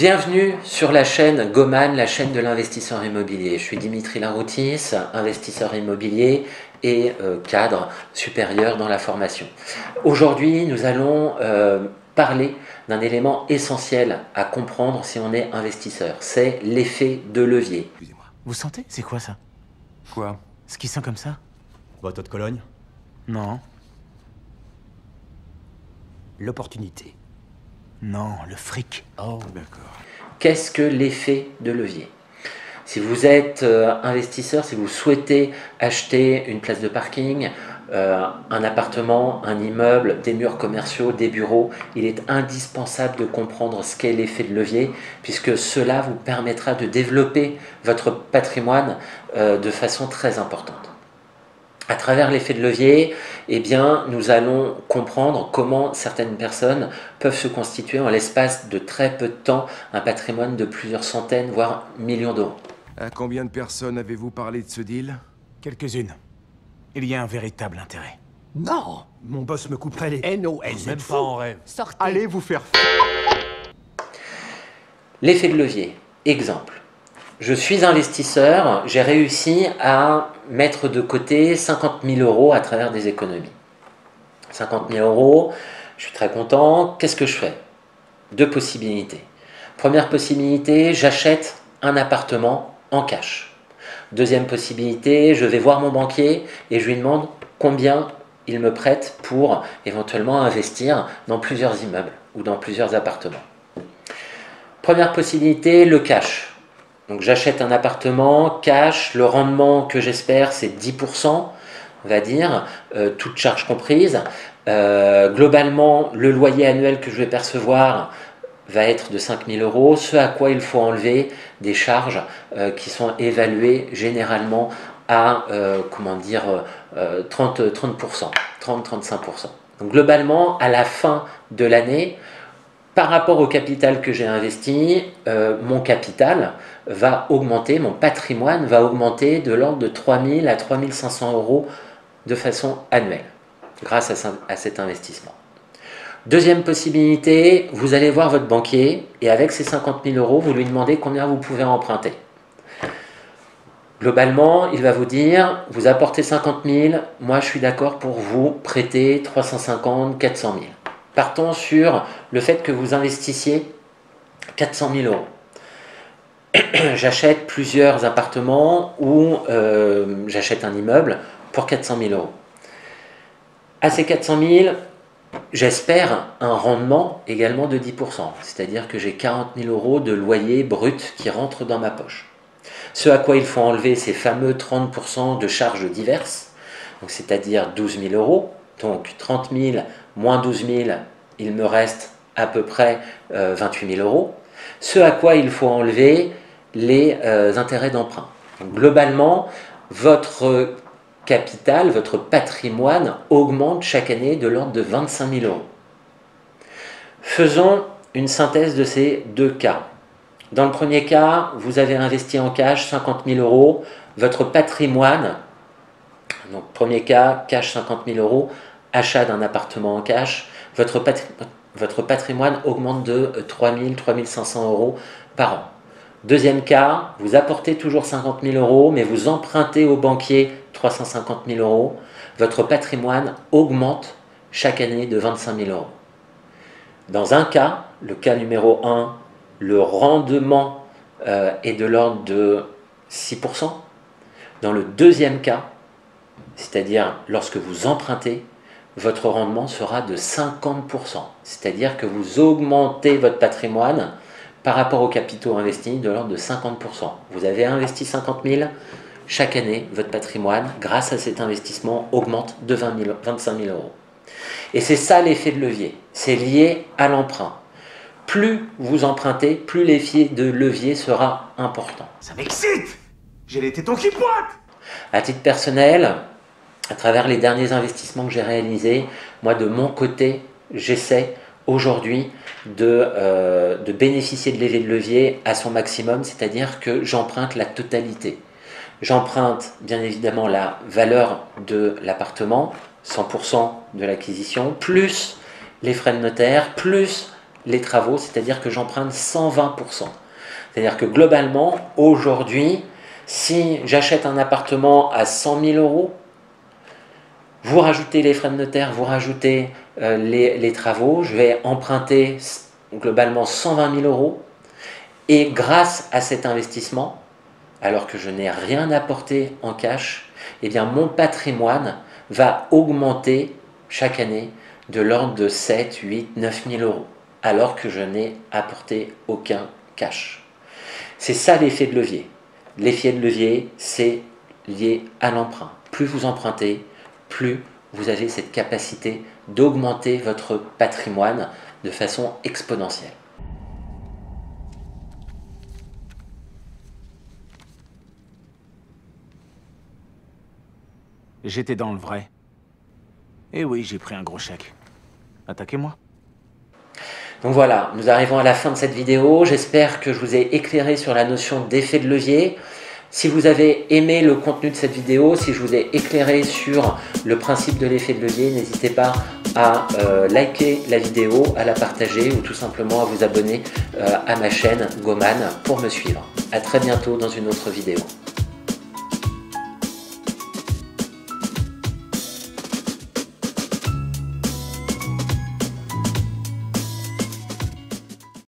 Bienvenue sur la chaîne Goman, la chaîne de l'investisseur immobilier. Je suis Dimitri Laroutis, investisseur immobilier et cadre supérieur dans la formation. Aujourd'hui, nous allons parler d'un élément essentiel à comprendre si on est investisseur. C'est l'effet de levier. Excusez-moi. Vous sentez? C'est quoi ça? Quoi? Ce qui sent comme ça? Votre eau de Cologne? Non. L'opportunité. Non, le fric. Oh, d'accord. Qu'est-ce que l'effet de levier? Si vous êtes investisseur, si vous souhaitez acheter une place de parking, un appartement, un immeuble, des murs commerciaux, des bureaux, il est indispensable de comprendre ce qu'est l'effet de levier, puisque cela vous permettra de développer votre patrimoine de façon très importante. À travers l'effet de levier, eh bien, nous allons comprendre comment certaines personnes peuvent se constituer en l'espace de très peu de temps un patrimoine de plusieurs centaines, voire millions d'euros. À combien de personnes avez-vous parlé de ce deal? Quelques-unes. Il y a un véritable intérêt. Non! Mon boss me couperait les NOS. Même pas en rêve. Sortez. Allez vous faire L'effet de levier. Exemple. Je suis investisseur, j'ai réussi à mettre de côté 50 000 euros à travers des économies. 50 000 euros, je suis très content. Qu'est-ce que je fais? Deux possibilités. Première possibilité, j'achète un appartement en cash. Deuxième possibilité, je vais voir mon banquier et je lui demande combien il me prête pour éventuellement investir dans plusieurs immeubles ou dans plusieurs appartements. Première possibilité, le cash. Donc j'achète un appartement, cash, le rendement que j'espère c'est 10%, on va dire, toutes charges comprises. Globalement, le loyer annuel que je vais percevoir va être de 5 000 euros, ce à quoi il faut enlever des charges qui sont évaluées généralement à 30-35%. Donc globalement, à la fin de l'année, par rapport au capital que j'ai investi, mon capital va augmenter, mon patrimoine va augmenter de l'ordre de 3 000 à 3 500 euros de façon annuelle, grâce à cet investissement. Deuxième possibilité, vous allez voir votre banquier et avec ces 50 000 euros, vous lui demandez combien vous pouvez emprunter. Globalement, il va vous dire, vous apportez 50 000, moi je suis d'accord pour vous prêter 350, 400 000. Partons sur le fait que vous investissiez 400 000 euros. J'achète plusieurs appartements ou j'achète un immeuble pour 400 000 euros. À ces 400 000, j'espère un rendement également de 10%. C'est-à-dire que j'ai 40 000 euros de loyer brut qui rentrent dans ma poche. Ce à quoi il faut enlever ces fameux 30% de charges diverses, c'est-à-dire 12 000 euros. Donc 30 000 moins 12 000, il me reste à peu près 28 000 euros. Ce à quoi il faut enlever les intérêts d'emprunt. Globalement, votre capital, votre patrimoine augmente chaque année de l'ordre de 25 000 euros. Faisons une synthèse de ces deux cas. Dans le premier cas, vous avez investi en cash 50 000 euros. Votre patrimoine, donc premier cas, cash 50 000 euros, achat d'un appartement en cash, votre patrimoine augmente de 3 000, 3 500 euros par an. Deuxième cas, vous apportez toujours 50 000 euros, mais vous empruntez au banquier 350 000 euros. Votre patrimoine augmente chaque année de 25 000 euros. Dans un cas, le cas numéro 1, le rendement est de l'ordre de 6%. Dans le deuxième cas, c'est-à-dire lorsque vous empruntez, votre rendement sera de 50%. C'est-à-dire que vous augmentez votre patrimoine par rapport aux capitaux investis de l'ordre de 50%. Vous avez investi 50 000, chaque année, votre patrimoine, grâce à cet investissement, augmente de 25 000 euros. Et c'est ça l'effet de levier. C'est lié à l'emprunt. Plus vous empruntez, plus l'effet de levier sera important. Ça m'excite! J'ai les tétons qui pointent! À titre personnel, à travers les derniers investissements que j'ai réalisés, moi de mon côté, j'essaie aujourd'hui de bénéficier de l'effet de levier à son maximum, c'est-à-dire que j'emprunte la totalité. J'emprunte bien évidemment la valeur de l'appartement, 100% de l'acquisition, plus les frais de notaire, plus les travaux, c'est-à-dire que j'emprunte 120%. C'est-à-dire que globalement, aujourd'hui, si j'achète un appartement à 100 000 euros, vous rajoutez les frais de notaire, vous rajoutez les travaux, je vais emprunter globalement 120 000 euros. Et grâce à cet investissement, alors que je n'ai rien apporté en cash, eh bien mon patrimoine va augmenter chaque année de l'ordre de 7, 8, 9 000 euros, alors que je n'ai apporté aucun cash. C'est ça l'effet de levier. L'effet de levier, c'est lié à l'emprunt. Plus vous empruntez, plus vous avez cette capacité d'augmenter votre patrimoine de façon exponentielle. J'étais dans le vrai. Et oui, j'ai pris un gros chèque. Attaquez-moi. Donc voilà, nous arrivons à la fin de cette vidéo. J'espère que je vous ai éclairé sur la notion d'effet de levier. Si vous avez aimé le contenu de cette vidéo, si je vous ai éclairé sur le principe de l'effet de levier, n'hésitez pas à liker la vidéo, à la partager ou tout simplement à vous abonner à ma chaîne Goman pour me suivre. À très bientôt dans une autre vidéo.